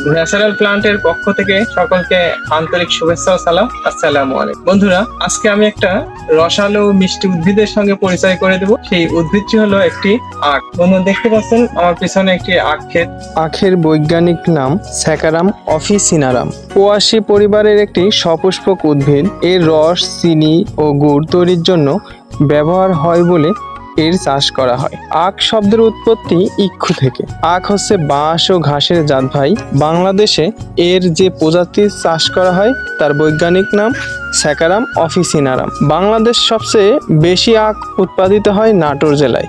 Natural প্লান্টের পক্ষ থেকে সকলকে আন্তরিক শুভেচ্ছা ও সালাম। আসসালামু আলাইকুম। বন্ধুরা, আজকে আমি একটা রসালো মিষ্টি উদ্ভিদের সঙ্গে পরিচয় করে দেব। সেই উদ্ভিদটি হলো একটি আখ। বন্ধুরা, দেখতে পাচ্ছেন আমার পিছনে একটি আখ ক্ষেত। আখের বৈজ্ঞানিক নাম স্যাকারাম অফিসিনারাম। পোয়াসি পরিবারের একটি সপুষ্পক উদ্ভিদ। এর রস, চিনি ও গুড় তৈরির জন্য ব্যবহার হয় বলে এর চাষ করা হয়। আখ শব্দের উৎপত্তি ইক্ষু থেকে। আখ হচ্ছে বাঁশ ও ঘাসের জাত ভাই। বাংলাদেশে এর যে প্রজাতির চাষ করা হয় তার বৈজ্ঞানিক নাম স্যাকারাম অফিসিনারাম। বাংলাদেশ সবচেয়ে বেশি আখ উৎপাদিত হয় নাটোর জেলায়।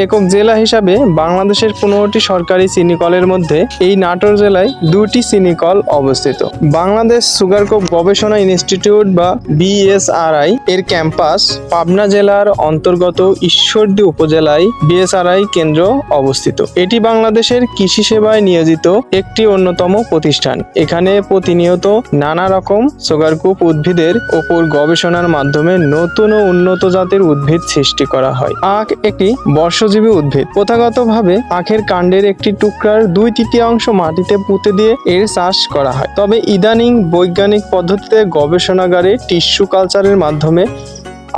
একক জেলা হিসাবে বাংলাদেশের 15টি সরকারি চিনি কলের মধ্যে এই নাটোর জেলায় 2টি চিনি কল অবস্থিত। বাংলাদেশ সুগারকোপ গবেষণা ইনস্টিটিউট বা BSRI এর ক্যাম্পাস পাবনা জেলার অন্তর্গত ঈশ্বরদী উপজেলায় BSRI কেন্দ্র অবস্থিত। এটি বাংলাদেশের কৃষি সেবায় নিয়োজিত একটি অন্যতম প্রতিষ্ঠান। এখানে প্রতিনিয়ত নানা রকম সুগারকোপ উদ্ভিদের ওপর গবেষণার মাধ্যমে নতুন ও উন্নত জাতের উদ্ভিদ সৃষ্টি করা হয়। আখ একটি বর্ষজীবী উদ্ভিদ। প্রথাগতভাবে আখের কাণ্ডের একটি টুকরার 2/3 মাটিতে পুঁতে দিয়ে এর চাষ করা হয়। তবে ইদানিং বৈজ্ঞানিক পদ্ধতিতে গবেষণাগারে টিস্যু কালচারের মাধ্যমে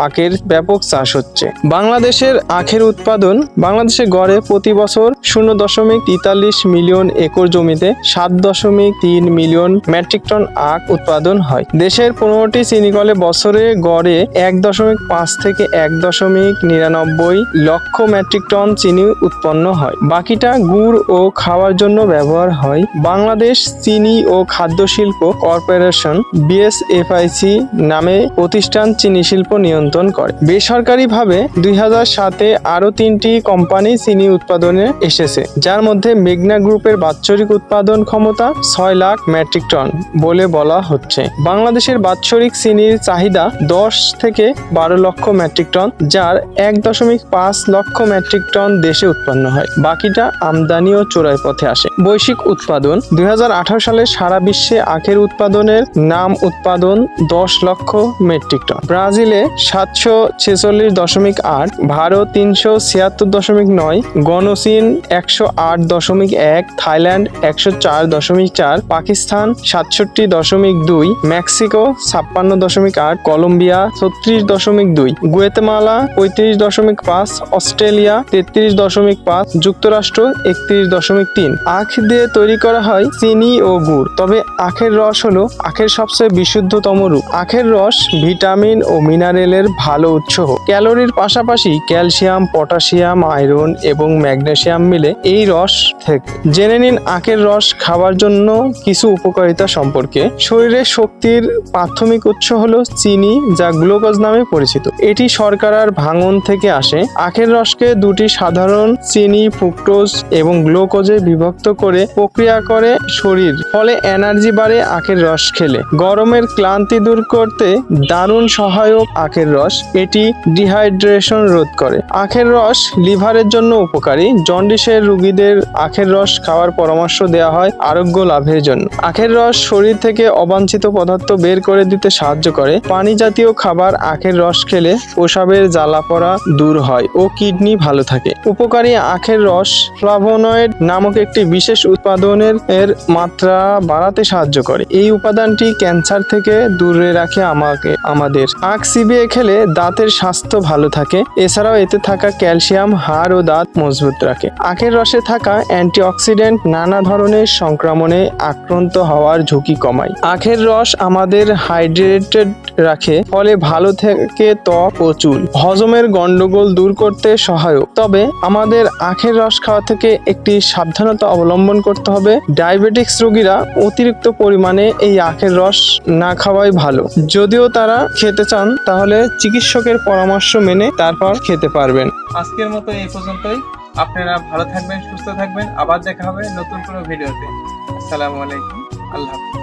আখের ব্যাপক চাষ হচ্ছে। বাংলাদেশের আখের উৎপাদন বাংলাদেশে গড়ে প্রতি বছর 0.43 মিলিয়ন একর জমিতে 7.3 মিলিয়ন মেট্রিক টন আখ উৎপাদন হয়। দেশের 15টি চিনিকলে বছরে গড়ে 1.5 থেকে 1.99 লক্ষ মেট্রিক টন চিনি উৎপন্ন হয়। বাকিটা গুড় ও খাওয়ার জন্য ব্যবহার হয়। বাংলাদেশ চিনি ও খাদ্য শিল্প কর্পোরেশন BSFIC নামে প্রতিষ্ঠান চিনি শিল্প নিয়ন্ত্রণ করে। বেসরকারিভাবে 2007-এ আরো 3টি কোম্পানি চিনি উৎপাদনে এসেছে, যার মধ্যে মেঘনা গ্রুপের বাৎসরিক উৎপাদন ক্ষমতা 6 লাখ মেট্রিক টন বলে বলা হচ্ছে। বাংলাদেশের বাৎসরিক চিনির চাহিদা 10 থেকে 12 লক্ষ মেট্রিক টন, যার 1.5 লক্ষ মেট্রিক টন দেশে উৎপন্ন হয়। বাকিটা আমদানি ও চোরাই পথে আসে। বৈশ্বিক উৎপাদন 2018 সালে সারা বিশ্বে আখের উৎপাদনের নাম উৎপাদন 10 লক্ষ মেট্রিক টন। ব্রাজিলে 746.8, ভারত 376.9, গণচীন 108.1, Thailand 104.4, Pakistan 67.2, Mexico 56.8, Colombia 36.2, Guatemala 35.5, Australia 33.5, যুক্তরাষ্ট্র 31.3। আখ দিয়ে তৈরি করা হয় চিনি ও গুড়। তবে আখের রস হলো আখের সবচেয়ে বিশুদ্ধতম রূপ। আখের রস ভিটামিন ও মিনারেলের ভালো উৎস। ক্যালোরির পাশাপাশি ক্যালসিয়াম, পটাশিয়াম, আয়রন এবং ম্যাগনেসিয়াম মিলে এই রস থেকে। জেনে নিন আখের রস খাওয়ার জন্য কিছু উপকারিতা সম্পর্কে। শরীরে শক্তির প্রাথমিক উৎস হলো চিনি, যা গ্লুকোজ নামে পরিচিত। এটি শর্করার ভাঙন থেকে আসে। আখের রসকে 2টি সাধারণ চিনি, ফ্রুক্টোজ এবং গ্লুকোজে বিভক্ত করে প্রক্রিয়া করে শরীর, ফলে এনার্জি বাড়ে আখের রস খেলে। গরমের ক্লান্তি দূর করতে দারুণ সহায়ক আখের রস। এটি ডিহাইড্রেশন রোধ করে। আখের রস লিভারের জন্য উপকারী। জন্ডিসের রোগীদের আখের রস খাওয়ার পরামর্শ দেওয়া হয় আরোগ্য লাভের জন্য। আখের রস শরীর থেকে অবাঞ্ছিত পদার্থ বের করে দিতে সাহায্য করে। পানি জাতীয় খাবার আখের রস খেলে প্রস্রাবের জ্বালাপোড়া দূর হয় ও কিডনি ভালো থাকে। উপকারী আখের রস ফ্লাভোনয়েড নামক একটি বিশেষ উৎপাদনের মাত্রা বাড়াতে সাহায্য করে। এই উপাদানটি ক্যান্সার থেকে দূরে রাখে আমাদের। আখ চিবিয়ে খেলে দাঁতের স্বাস্থ্য ভালো থাকে। এছাড়াও এতে থাকা ক্যালসিয়াম হাড় ও দাঁত মজবুত রাখে। আখের রসে থাকা অ্যান্টিঅক্সিডেন্ট নানা ধরনের সংক্রমণে আক্রান্ত হওয়ার ঝুঁকি কমায়। আখের রস আমাদের হাইড্রেটেড রাখে, ফলে ভালো থেকে ত্বক ও চুল। হজমের গন্ডগোল দূর করতে সহায়ক। তবে আমাদের আখের রস খাওয়া থেকে একটি সাবধানতা অবলম্বন করতে হবে। ডায়াবেটিক্স রোগীরা অতিরিক্ত পরিমাণে এই আখের রস না খাওয়াই ভালো। যদিও তারা খেতে চান তাহলে চিকিৎসকের পরামর্শ মেনে তারপর খেতে পারবেন। আজকের মতো এই পর্যন্তই। আপনারা ভালো থাকবেন, সুস্থ থাকবেন। আবার দেখা হবে নতুন কোনো ভিডিওতে। আসসালামু আলাইকুম। আল্লাহ হাফেজ।